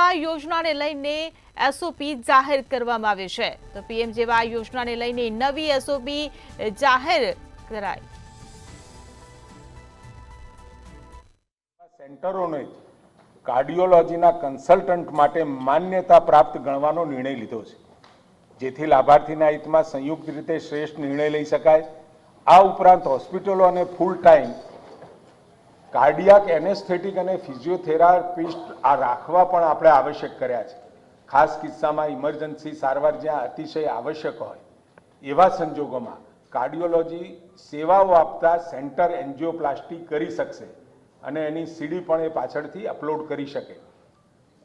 PMJAY યોજનાને લઈને SOP જાહેર કરવામાં આવી છે। તો પીએમજેવાય યોજનાને લઈને નવી એસઓપી જાહેર કરાઈ। સેન્ટરોને કાર્ડિયોલોજીના કન્સલ્ટન્ટ માટે માન્યતા પ્રાપ્ત ગણવાનો નિર્ણય લીધો છે, જેથી લાભાર્થીના હિતમાં સંયુક્ત રીતે શ્રેષ્ઠ નિર્ણય લઈ શકાય। આ ઉપરાંત હોસ્પિટલો અને ફૂલ ટાઈમ કાર્ડિયાક એનેસ્થેટિક અને ફિઝિયોથેરાપિસ્ટ આ રાખવા પણ આપણે આવશ્યક કર્યા છે। ખાસ કિસ્સામાં ઇમરજન્સી સારવાર જ્યાં અતિશય આવશ્યક હોય એવા સંજોગોમાં કાર્ડિયોલોજી સેવાઓ આપતા સેન્ટર એન્જિયોપ્લાસ્ટી કરી શકશે અને એની સીડી પણ એ પાછળથી અપલોડ કરી શકે।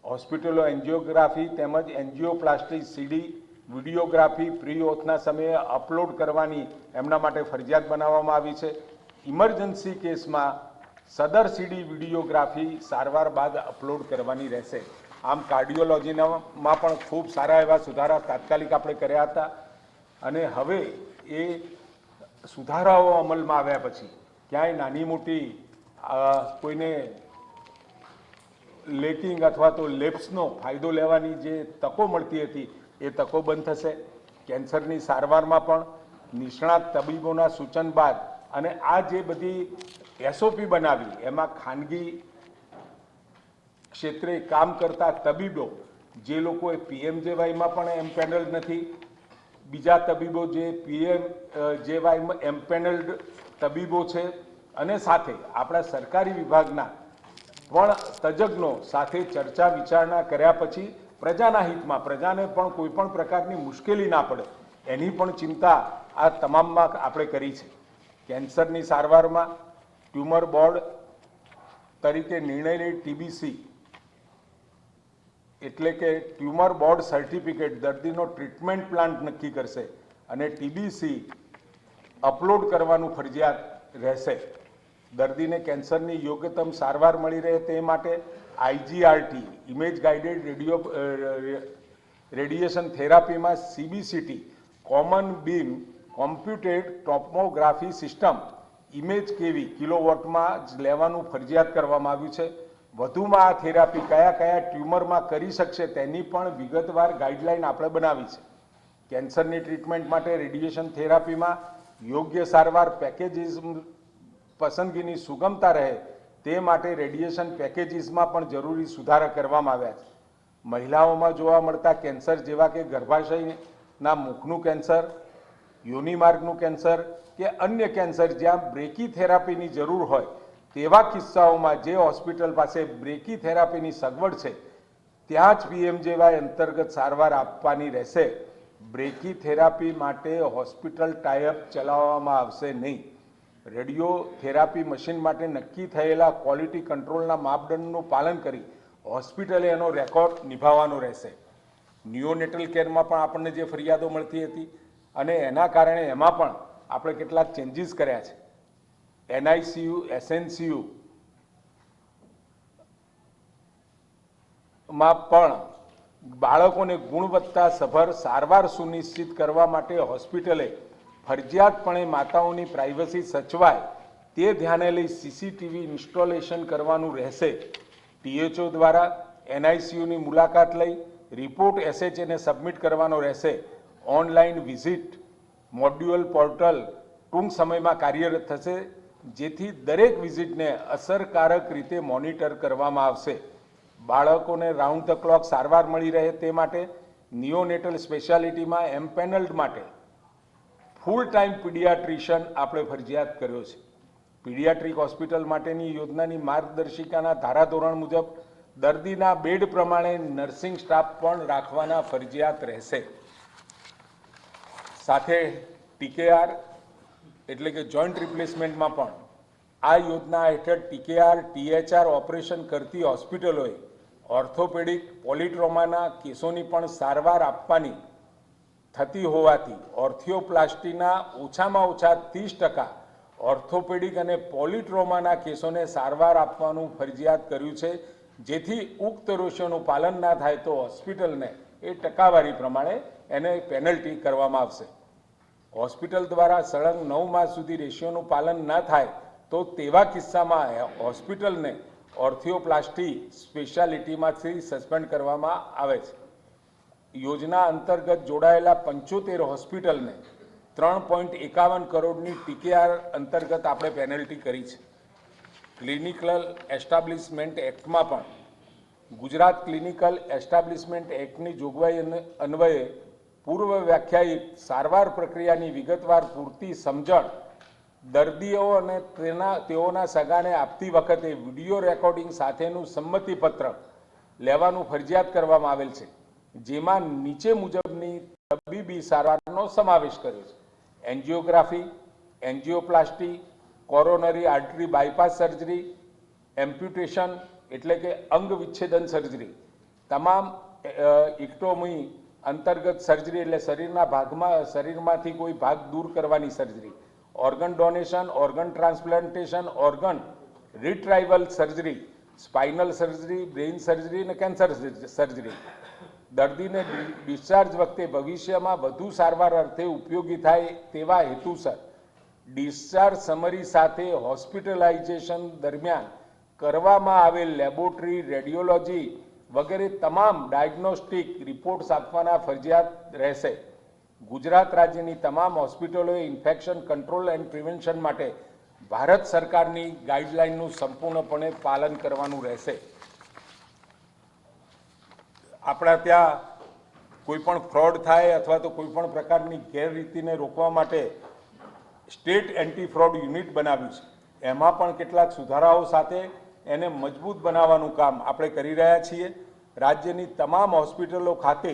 હોસ્પિટલો એન્જિયોગ્રાફી તેમજ એન્જિયોપ્લાસ્ટી સીડી વિડીયોગ્રાફી પ્રી ઓથના સમયે અપલોડ કરવાની એમના માટે ફરજિયાત બનાવવામાં આવી છે। ઇમરજન્સી કેસમાં સદર સીડી વિડીયોગ્રાફી સારવાર બાદ અપલોડ કરવાની રહેશે। આમ કાર્ડિયોલોજીમાં પણ ખૂબ સારા એવા સુધારા તાત્કાલિક આપણે કર્યા હતા અને હવે એ સુધારાઓ અમલમાં આવ્યા પછી ક્યાંય નાની મોટી કોઈને લેકિંગ અથવા તો લેપ્સનો ફાયદો લેવાની જે તકો મળતી હતી એ તકો બંધ થશે। કેન્સરની સારવારમાં પણ નિષ્ણાત તબીબોના સૂચન બાદ અને આ જે બધી એસઓપી બનાવી એમાં ખાનગી ક્ષેત્રે કામ કરતા તબીબો જે લોકોએ પીએમજેવાયમાં પણ એમ્પેનલ્ડ નથી, બીજા તબીબો જે પીએમજેવાયમાં એમ્પેનલ્ડ તબીબો છે અને સાથે આપણા સરકારી વિભાગના પણ તજજ્ઞો સાથે ચર્ચા વિચારણા કર્યા પછી પ્રજાના હિતમાં પ્રજાને પણ કોઈ પણ પ્રકારની મુશ્કેલી ના પડે એની પણ ચિંતા આ તમામમાં આપણે કરી છે। કેન્સરની સારવારમાં ટ્યુમર બોર્ડ તરીકે નિર્ણય લઈ ટીબીસી એટલે કે ટ્યુમર બોર્ડ સર્ટિફિકેટ દર્દીનો ટ્રીટમેન્ટ પ્લાન નક્કી કરશે અને ટીબીસી અપલોડ કરવાનું ફરજિયાત રહેશે। દર્દીને કેન્સરની યોગ્યતમ સારવાર મળી રહે તે માટે આઈજીઆરટી ઇમેજ ગાઇડેડ રેડિયેશન થેરાપીમાં CBCT common beam computed topography system image KV કિલોવોટમાં જ લેવાનું ફરજિયાત કરવામાં આવ્યું છે। વધુમાં આ થેરાપી કયા કયા ટ્યુમરમાં કરી શકશે તેની પણ વિગતવાર ગાઈડલાઈન આપણે બનાવી છે। કેન્સરની ટ્રીટમેન્ટ માટે રેડિયેશન થેરાપીમાં યોગ્ય સારવાર પેકેજીસ પસંદગીની સુગમતા રહે તે માટે રેડિયેશન પેકેજીસમાં પણ જરૂરી સુધારા કરવામાં આવ્યા છે। મહિલાઓમાં જોવા મળતા કેન્સર જેવા કે ગર્ભાશયના મુખનું કેન્સર, યોનિમાર્ગનું કેન્સર કે અન્ય કેન્સર જ્યાં બ્રેકી થેરાપીની જરૂર હોય તેવા કિસ્સાઓમાં જે હોસ્પિટલ પાસે બ્રેકી થેરાપીની સગવડ છે ત્યાં જ પીએમજેવાય અંતર્ગત સારવાર આપવાની રહેશે। બ્રેકી થેરાપી માટે હોસ્પિટલ ટાઈઅપ ચલાવવામાં આવશે નહીં। રેડિયોથેરાપી મશીન માટે નક્કી થયેલા ક્વોલિટી કંટ્રોલના માપદંડનું પાલન કરી હોસ્પિટલે એનો રેકોર્ડ નિભાવવાનો રહેશે। નિયોનેટલ કેરમાં પણ આપણને જે ફરિયાદો મળતી હતી અને એના કારણે એમાં પણ આપણે કેટલાક ચેન્જીસ કર્યા છે। એનઆઈસીયુ એસએનસીયુ માં પણ બાળકોને ગુણવત્તાસભર સારવાર સુનિશ્ચિત કરવા માટે હોસ્પિટલે ફરજિયાતપણે માતાઓની પ્રાઇવસી સચવાય તે ધ્યાને લઈ સીસીટીવી ઇન્સ્ટોલેશન કરવાનું રહેશે। ટીએચઓ દ્વારા એનઆઈસીયુની મુલાકાત લઈ રિપોર્ટ એસએચએને સબમિટ કરવાનો રહેશે। ઓનલાઈન વિઝિટ મોડ્યુલ પોર્ટલ ટૂંક સમયમાં કાર્યરત થશે, જેથી દરેક વિઝિટને અસરકારક રીતે મોનિટર કરવામાં આવશે। બાળકોને રાઉન્ડ ધ ક્લોક સારવાર મળી રહે તે માટે નિયોનેટલ સ્પેશિયાલિટીમાં એમ્પેનલ્ડ માટે ફૂલ ટાઈમ પીડિયાટ્રિશિયન આપણે ફરજિયાત કર્યો છે। પીડિયાટ્રિક હોસ્પિટલ માટેની યોજનાની માર્ગદર્શિકાના ધારાધોરણ મુજબ દર્દીના બેડ પ્રમાણે નર્સિંગ સ્ટાફ પણ રાખવાના ફરજિયાત રહેશે। સાથે ટીકેઆર એટલે કે જોઈન્ટ રિપ્લેસમેન્ટમાં પણ આ યોજના હેઠળ ટીકેઆર ટીએચઆર ઓપરેશન કરતી હોસ્પિટલોએ ઓર્થોપેડિક પોલિટ્રોમાના કેસોની પણ સારવાર આપવાની થતી હોવાથી ઓર્થિયોપ્લાસ્ટીના ઓછામાં ઓછા 30% ઓર્થોપેડિક અને પોલિટ્રોમાના કેસોને સારવાર આપવાનું ફરજિયાત કર્યું છે, જેથી ઉક્ત રેશિયોનું પાલન ના થાય તો હોસ્પિટલને એ ટકાવારી પ્રમાણે એને પેનલ્ટી કરવામાં આવશે। હોસ્પિટલ દ્વારા સળંગ 9 માસ સુધી રેશિયોનું પાલન ના થાય તો તેવા કિસ્સામાં હોસ્પિટલને ઓર્થિયોપ્લાસ્ટી સ્પેશિયાલિટીમાંથી સસ્પેન્ડ કરવામાં આવે છે. યોજના અંતર્ગત જોડાયેલા 75 હોસ્પિટલને 3.51 કરોડની ટીકેઆર અંતર્ગત આપણે પેનલ્ટી કરી છે. ક્લિનિકલ એસ્ટાબ્લિશમેન્ટ એક્ટમાં પણ ગુજરાત ક્લિનિકલ એસ્ટાબ્લિશમેન્ટ એક્ટની જોગવાઈ અન્વયે પૂર્વ વ્યાખ્યાયિત સારવાર પ્રક્રિયાની વિગતવાર પૂરતી સમજણ દર્દીઓ અને તેઓના સગાને આપતી વખતે વિડીયો રેકોર્ડિંગ સાથેનું સંમતિપત્ર લેવાનું ફરજિયાત કરવામાં આવેલ છે, જેમાં નીચે મુજબની તબીબી સારવારનો સમાવેશ કર્યો છે. Angiography, angioplasty, coronary artery bypass surgery, amputation એટલે કે અંગ વિચ્છેદન સર્જરી, તમામ ઇક્ટોમી અંતર્ગત સર્જરી એટલે શરીરમાંથી કોઈ ભાગ દૂર કરવાની surgery, organ donation, organ transplantation, organ રિટ્રાઇવલ surgery, spinal surgery, brain surgery અને કેન્સર સર્જરી. દર્દીને ડિસ્ચાર્જ વખતે ભવિષ્યમાં વધુ સારવાર અર્થે ઉપયોગી થાય તેવા હેતુસર ડિસ્ચાર્જ સમરી સાથે હોસ્પિટલાઇઝેશન દરમિયાન કરવામાં આવેલ લેબોરેટરી, રેડિયોલોજી વગેરે તમામ ડાયગ્નોસ્ટિક રિપોર્ટ્સ આપવાના ફરજિયાત રહેશે. ગુજરાત રાજ્યની તમામ હોસ્પિટલોએ ઇન્ફેક્શન કંટ્રોલ એન્ડ પ્રિવેન્શન માટે ભારત સરકારની ગાઈડલાઇનનું સંપૂર્ણપણે પાલન કરવાનું રહેશે. આપણા ત્યાં કોઈ પણ ફ્રોડ થાય અથવા તો કોઈ પણ પ્રકારની ગેરરીતિને રોકવા માટે સ્ટેટ એન્ટી ફ્રોડ યુનિટ બનાવ્યું છે. એમાં પણ કેટલાક સુધારાઓ સાથે એને મજબૂત બનાવવાનું કામ આપણે કરી રહ્યા છીએ. રાજ્યની તમામ હોસ્પિટલો ખાતે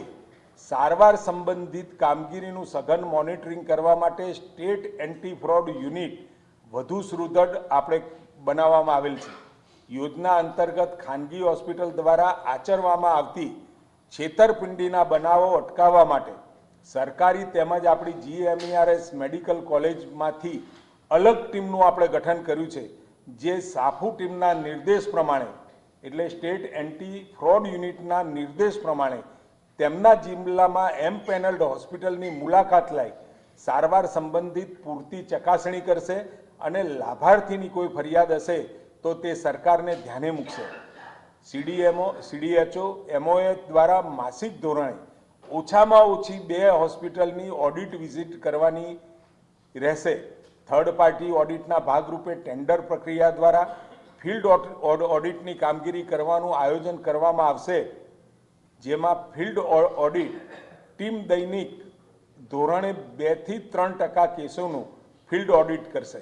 સારવાર સંબંધિત કામગીરીનું સઘન મોનિટરિંગ કરવા માટે સ્ટેટ એન્ટી ફ્રોડ યુનિટ વધુ સુદૃઢ આપણે બનાવવામાં આવેલ છે. યોજના અંતર્ગત ખાનગી હોસ્પિટલ દ્વારા આચરવામાં આવતી છેતરપિંડીના બનાવો અટકાવવા માટે સરકારી તેમજ આપણી GMERS મેડિકલ કોલેજમાંથી અલગ ટીમનું આપણે ગઠન કર્યું છે, જે સાફુ ટીમના નિર્દેશ પ્રમાણે એટલે સ્ટેટ એન્ટી ફ્રોડ યુનિટના નિર્દેશ પ્રમાણે તેમના જિલ્લામાં એમપેનલ્ડ હોસ્પિટલની મુલાકાત લઈ સારવાર સંબંધિત પૂરતી ચકાસણી કરશે અને લાભાર્થીની કોઈ ફરિયાદ હશે તો તે સરકારને ધ્યાને મૂકશે. CDHO, MOH દ્વારા માસિક ધોરણે ઓછામાં ઓછી 2 હોસ્પિટલની ઓડિટ વિઝિટ કરવાની રહેશે. થર્ડ પાર્ટી ઓડિટના ભાગરૂપે ટેન્ડર પ્રક્રિયા દ્વારા ફિલ્ડ ઓડિટની કામગીરી કરવાનું આયોજન કરવામાં આવશે, જેમાં ફિલ્ડ ઓડિટ ટીમ દૈનિક ધોરણે 2 થી 3% કેસોનું ફિલ્ડ ઓડિટ કરશે.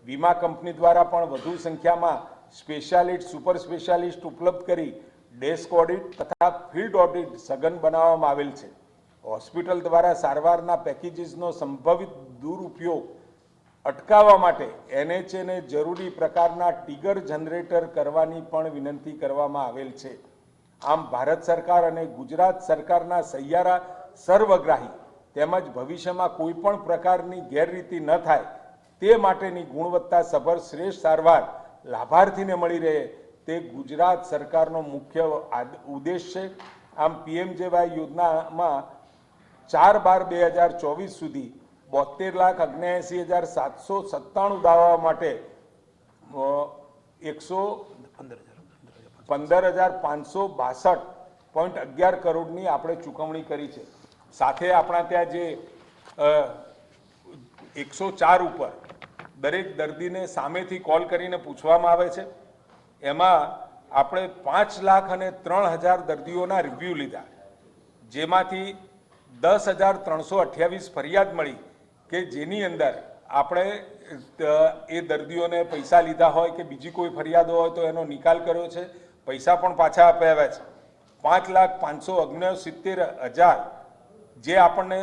વીમા કંપની દ્વારા પણ વધુ સંખ્યામાં સ્પેશિયાલિસ્ટ, સુપર સ્પેશિયાલિસ્ટ ઉપલબ્ધ કરી ડેસ્ક ઓડિટ તથા ફિલ્ડ ઓડિટ સઘન બનાવવામાં આવેલ છે. હોસ્પિટલ દ્વારા સારવારના પેકેજીસનો સંભવિત દુરુપયોગ અટકાવવા માટે NHAને જરૂરી પ્રકારના ટિગર જનરેટર કરવાની પણ વિનંતી કરવામાં આવેલ છે. આમ ભારત સરકાર અને ગુજરાત સરકારના સહિયારા સર્વગ્રાહી તેમજ ભવિષ્યમાં કોઈ પણ પ્રકારની ગેરરીતિ ન થાય તે માટેની ગુણવત્તાસભર શ્રેષ્ઠ સારવાર લાભાર્થીને મળી રહે તે ગુજરાત સરકારનો મુખ્ય ઉદ્દેશ છે. આમ PMJY યોજનામાં 4/12/2024 સુધી 72,79,797 દાવા માટે 115,562.11 કરોડની આપણે ચૂકવણી કરી છે. સાથે આપણા ત્યાં જે 104 ઉપર દરેક દર્દીને સામેથી કોલ કરીને પૂછવામાં આવે છે, એમાં આપણે 5,03,000 દર્દીઓના રિવ્યૂ લીધા, જેમાંથી 10,328 ફરિયાદ મળી કે જેની અંદર આપણે એ દર્દીઓને પૈસા લીધા હોય કે બીજી કોઈ ફરિયાદો હોય તો એનો નિકાલ કર્યો છે, પૈસા પણ પાછા અપાવ્યા છે. 5,569,000 જે આપણને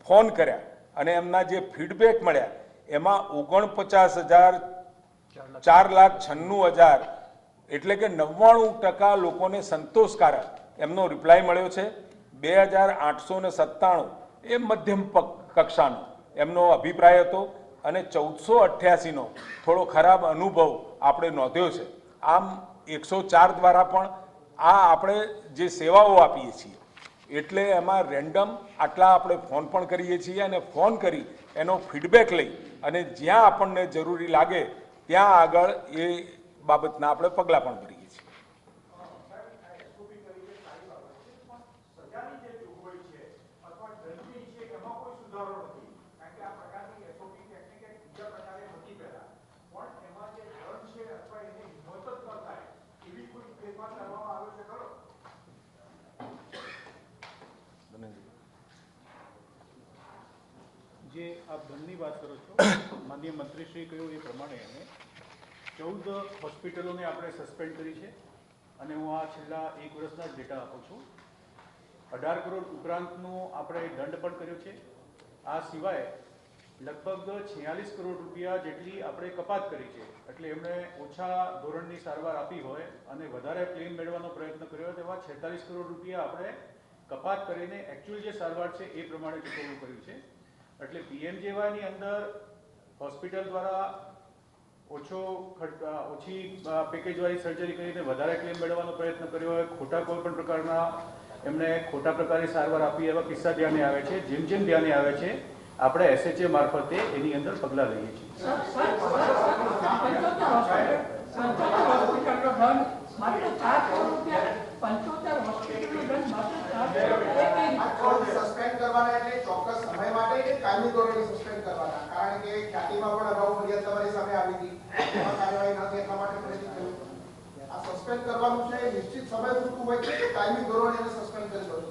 ફોન કર્યા અને એમના જે ફીડબેક મળ્યા એમાં 49,000 4,96,000 એટલે કે 99% લોકોને સંતોષકારક એમનો રિપ્લાય મળ્યો છે. 2,897 એ મધ્યમ કક્ષાનો એમનો અભિપ્રાય હતો અને 1,488નો થોડો ખરાબ અનુભવ આપણે નોંધ્યો છે. આમ 104 દ્વારા પણ આ આપણે જે સેવાઓ આપીએ છીએ એટલે એમાં રેન્ડમ આટલા આપણે ફોન પણ કરીએ છીએ અને ફોન કરી એનો ફીડબેક લઈ અને જ્યાં આપણને જરૂરી લાગે ત્યાં આગળ એ બાબતના આપણે પગલાં પણ ભરીએ છીએ. જે આપ બંધની વાત કરો છો, માનનીય મંત્રીશ્રી કહ્યું એ પ્રમાણે અમે 14 હોસ્પિટલોને આપણે સસ્પેન્ડ કરી છે અને હું આ છેલ્લા 1 વર્ષના જ ડેટા આપું છું. 18 કરોડ ઉપરાંતનો આપણે દંડ પણ કર્યો છે. આ સિવાય લગભગ 46 કરોડ રૂપિયા જેટલી આપણે કપાત કરી છે. એટલે એમણે ઓછા ધોરણની સારવાર આપી હોય અને વધારે ક્લેમ મેળવવાનો પ્રયત્ન કર્યો તેવા 46 કરોડ રૂપિયા આપણે કપાત કરીને એકચ્યુઅલ જે સારવાર છે એ પ્રમાણે ચૂકવવું કર્યું છે. એટલે પીએમજેવાયની અંદર હોસ્પિટલ દ્વારા ઓછી પેકેજવાળી સર્જરી કરીને વધારે ક્લેમ મેળવવાનો પ્રયત્ન કર્યો હોય, ખોટા કોઈ પણ પ્રકારના એમને ખોટા પ્રકારની સારવાર આપી એવા કિસ્સા ધ્યાને આવે છે. જેમ જેમ ધ્યાને આવે છે આપણે એસએચએ મારફતે એની અંદર પગલાં લઈએ છીએ. સસ્પેન્ડ કરવાના એટલે ચોક્કસ સમય માટે કે કાયમી ધોરણે સસ્પેન્ડ કરવાના? કારણ કે ખ્યાતિમાં પણ અગાઉ ફરિયાદ તમારી સામે આવી હતી, એમાં કાર્યવાહી ન થઈ એટલા માટે ફરીથી થયું. આ સસ્પેન્ડ કરવાનું છે નિશ્ચિત સમય પૂરતું હોય છે કે કાયમી ધોરણે એને સસ્પેન્ડ કરી દો છો?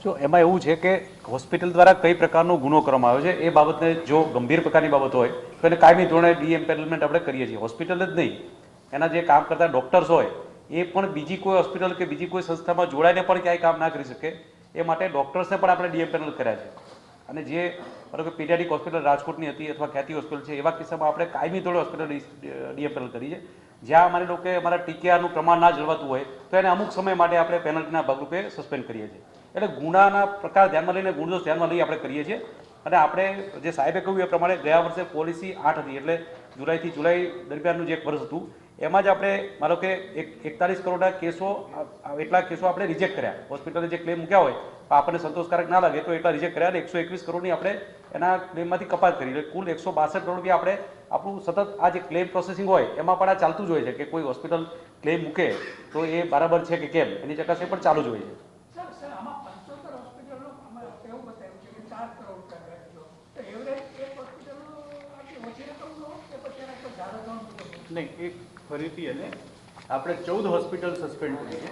જો એમાં એવું છે કે હોસ્પિટલ દ્વારા કઈ પ્રકારનો ગુનો કરવામાં આવ્યો છે એ બાબતને જો ગંભીર પ્રકારની બાબત હોય તો એને કાયમી ધોરણે ડીએમ્પેનલમેન્ટ આપણે કરીએ છીએ. હોસ્પિટલ જ નહીં, એના જે કામ કરતા ડૉક્ટર્સ હોય એ પણ બીજી કોઈ હોસ્પિટલ કે બીજી કોઈ સંસ્થામાં જોડાઈને પણ ક્યાંય કામ ના કરી શકે એ માટે ડૉક્ટર્સને પણ આપણે ડીએમ્પેનલ કર્યા છે. અને જે ધારો કે પીડિયાટ્રિક હોસ્પિટલ રાજકોટની હતી અથવા ખ્યાતિ હોસ્પિટલ છે એવા કિસ્સામાં આપણે કાયમી ધોરણે હોસ્પિટલ ડીએમ્પેનલ કરી છે. જ્યાં માની લો કે અમારા ટીકેઆરનું પ્રમાણ ના જળવાતું હોય તો એને અમુક સમય માટે આપણે પેનલ્ટીના ભાગરૂપે સસ્પેન્ડ કરીએ છીએ. એટલે ગુનાના પ્રકાર ધ્યાનમાં લઈને ગુણદોષ ધ્યાનમાં લઈ આપણે કરીએ છીએ. અને આપણે જે સાહેબે કહ્યું એ પ્રમાણે ગયા વર્ષે પોલિસી 8 હતી, એટલે જુલાઈથી જુલાઈ દરમિયાનનું જે એક વર્ષ હતું એમાં જ આપણે માનો કે 41 કરોડના કેસો, એટલા કેસો આપણે રિજેક્ટ કર્યા. હોસ્પિટલે જે ક્લેમ મૂક્યા હોય આપણને સંતોષકારક ના લાગે તો એટલા રિજેક્ટ કર્યા અને 121 કરોડની આપણે એના ક્લેમમાંથી કપાત કરી. એટલે કુલ 162 કરોડ રૂપિયા આપણે આપણું સતત આ જે ક્લેમ પ્રોસેસિંગ હોય એમાં પણ આ ચાલતું જ હોય છે કે કોઈ હોસ્પિટલ ક્લેમ મૂકે તો એ બરાબર છે કે કેમ એની ચકાસણી પણ ચાલુ જ હોય છે. નહીં, એક ફરીથી અને આપણે 14 હોસ્પિટલ સસ્પેન્ડ કરી છે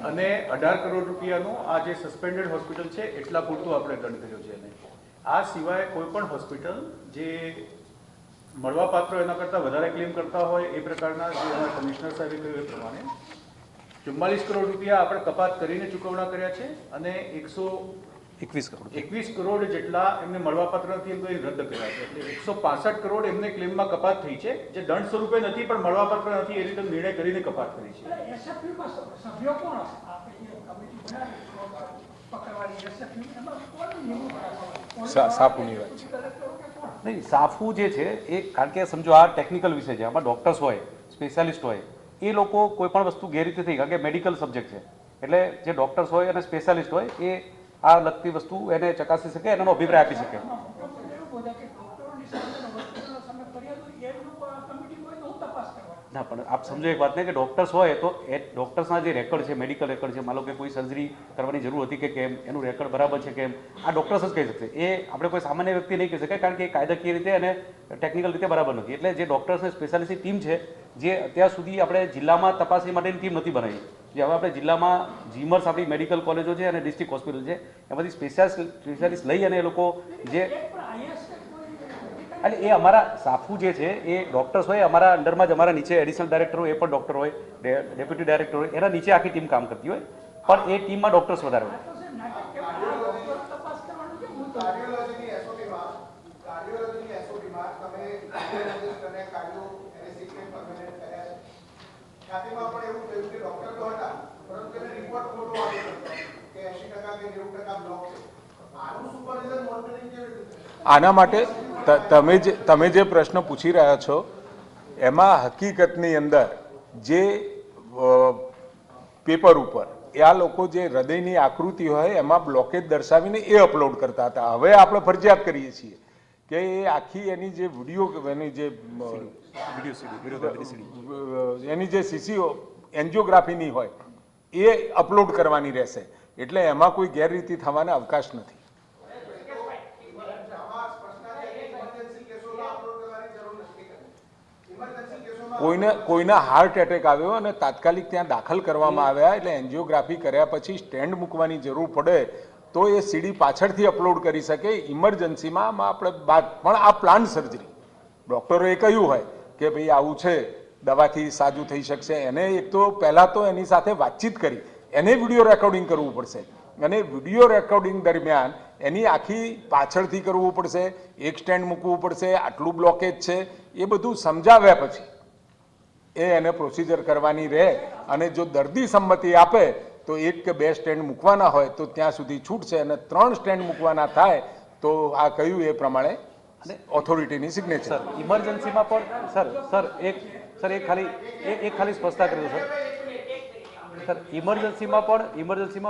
અને 18 કરોડ રૂપિયાનું આ જે સસ્પેન્ડેડ હોસ્પિટલ છે એટલા પૂરતું આપણે દંડ કર્યો છે. અને આ સિવાય કોઈ પણ હોસ્પિટલ જે મળવાપાત્ર એના કરતાં વધારે ક્લેમ કરતા હોય એ પ્રકારના જે અમારા કમિશનર સાહેબે કહ્યું એ પ્રમાણે 44 કરોડ રૂપિયા આપણે કપાત કરીને ચૂકવણા કર્યા છે અને 121 કરોડ જેટલા એમને મળવાપાત્ર નથી એમ તો એ રદ કર્યા છે. એટલે 165 કરોડ એમને ક્લેમમાં કપાત થઈ છે, જે દંડ સ્વરૂપે નથી પણ મળવાપાત્ર નથી એ રીતે નિર્ણય કરીને કપાત કરી છે. સાપુની વાત છે. નહીં, સાફુ જે છે એ કારણ કે સમજો આ ટેકનિકલ વિષય છે, આમાં ડૉક્ટર્સ હોય, સ્પેશિયાલિસ્ટ હોય, એ લોકો કોઈ પણ વસ્તુ ગેરરીતે થઈ, કારણ કે મેડિકલ સબ્જેક્ટ છે એટલે જે ડૉક્ટર્સ હોય અને સ્પેશિયાલિસ્ટ હોય એ આ લગતી વસ્તુ એને ચકાસી શકે, એનો અભિપ્રાય આપી શકે. ના પણ આપ સમજો એક વાત ને કે ડૉક્ટર્સ હોય તો એ ડૉક્ટર્સના જે રેકોર્ડ છે, મેડિકલ રેકોર્ડ છે, માનો કે કોઈ સર્જરી કરવાની જરૂર હતી કે કેમ, એનું રેકોર્ડ બરાબર છે કેમ, આ ડૉક્ટર્સ જ કહી શકશે. એ આપણે કોઈ સામાન્ય વ્યક્તિ નહીં કહી શકાય કારણ કે એ કાયદાકીય રીતે અને ટેકનિકલ રીતે બરાબર નથી. એટલે જે ડૉક્ટર્સની સ્પેશિયાલિસ્ટની ટીમ છે જે અત્યાર સુધી આપણે જિલ્લામાં તપાસણી માટેની ટીમ નથી બનાવી, જે હવે આપણે જિલ્લામાં જીમર્સ આપણી મેડિકલ કોલેજો છે અને ડિસ્ટ્રિક્ટ હોસ્પિટલ છે એમાંથી સ્પેશિયાલિસ્ટ લઈ અને એ લોકો જે એટલે એ અમારા સાફુ જે છે એ ડૉક્ટર્સ હોય, અમારા અંડરમાં જ અમારા નીચે એડિશનલ ડાયરેક્ટર હોય, એ પણ ડૉક્ટર હોય, ડેપ્યુટી ડાયરેક્ટર હોય, એના નીચે આખી ટીમ કામ કરતી હોય, પણ એ ટીમમાં ડૉક્ટર્સ વધારે હોય. આના માટે તમે જે પ્રશ્ન પૂછી રહ્યા છો એમાં હકીકતની અંદર જે પેપર ઉપર આ લોકો જે હૃદયની આકૃતિ હોય એમાં બ્લોકેજ દર્શાવીને એ અપલોડ કરતા હતા. હવે આપણે ફરજિયાત કરીએ છીએ કે એ આખી એની જે વિડીયો એની જે સીસી એન્જિયોગ્રાફીની હોય એ અપલોડ કરવાની રહેશે. એટલે એમાં કોઈ ગેરરીતિ થવાને અવકાશ નથી. કોઈને હાર્ટ એટેક આવ્યો અને તાત્કાલિક ત્યાં દાખલ કરવામાં આવ્યા એટલે એન્જિયોગ્રાફી કર્યા પછી સ્ટેન્ડ મૂકવાની જરૂર પડે તો એ સીડી પાછળથી અપલોડ કરી શકે. ઇમરજન્સીમાં આપણે પણ આ પ્લાન સર્જરી ડૉક્ટરોએ કહ્યું હોય કે ભાઈ આવું છે, દવાથી સાજું થઈ શકશે, એને એક તો પહેલાં તો એની સાથે વાતચીત કરી એને વિડીયો રેકોર્ડિંગ કરવું પડશે અને વિડીયો રેકોર્ડિંગ દરમિયાન એની આખી પાછળથી કરવું પડશે, એક સ્ટેન્ડ મૂકવું પડશે, આટલું બ્લોકેજ છે એ બધું સમજાવ્યા પછી એને પ્રોસિજર કરવાની રહે. અને જો દર્દી સંમતિ આપે તો 1 કે 2 સ્ટેન્ડ મૂકવાના હોય તો ત્યાં સુધી છૂટ છે અને 3 સ્ટેન્ડ મૂકવાના થાય તો આ કહ્યું એ પ્રમાણે ઓથોરિટીની સિગ્નેચર. સર ઇમરજન્સીમાં પણ એક ખાલી સ્પષ્ટતા કરી દો સર. ઇમરજન્સીમાં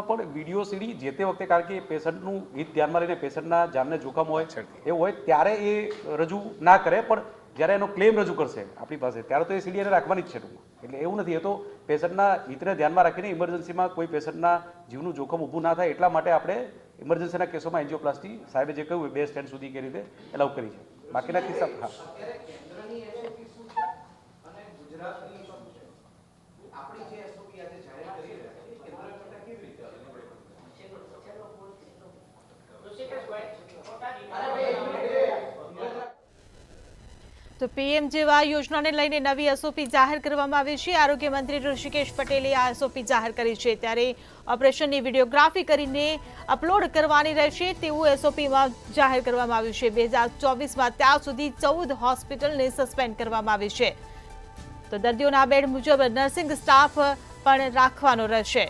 પણ વિડીયો સીડી જે તે વખતે, કારણ કે પેશન્ટનું હિત ધ્યાનમાં લઈને પેશન્ટના જાનને જોખમ હોય એવું હોય ત્યારે એ રજૂ ના કરે, પણ જ્યારે એનો ક્લેમ રજૂ કરશે આપણી પાસે ત્યારે તો એ સીડી એને રાખવાની જ છે ટૂંકમાં. એટલે એવું નથી, એ તો પેશન્ટના હિતને ધ્યાનમાં રાખીને ઇમરજન્સીમાં કોઈ પેશન્ટના જીવનું જોખમ ઊભું ના થાય એટલા માટે આપણે ઇમરજન્સીના કેસોમાં એન્જિયોપ્લાસ્ટી સાહેબે જે કહ્યું 2 સ્ટેન્ડ સુધી કે રીતે એલાઉ કરી છે. બાકીના કિસ્સા હા તો પીએમજેવાય યોજનાને લઈને નવી એસઓપી જાહેર કરવામાં આવી છે. આરોગ્ય મંત્રી ઋષિકેશ પટેલે આ એસઓપી જાહેર કરી છે. ત્યારે ઓપરેશનની વિડીયોગ્રાફી કરીને અપલોડ કરવાની રહેશે તેવું એસઓપીમાં જાહેર કરવામાં આવ્યું છે. 2024માં ત્યાં સુધી 14 હોસ્પિટલને સસ્પેન્ડ કરવામાં આવી છે. તો દર્દીઓના બેડ મુજબ નર્સિંગ સ્ટાફ પણ રાખવાનો રહેશે.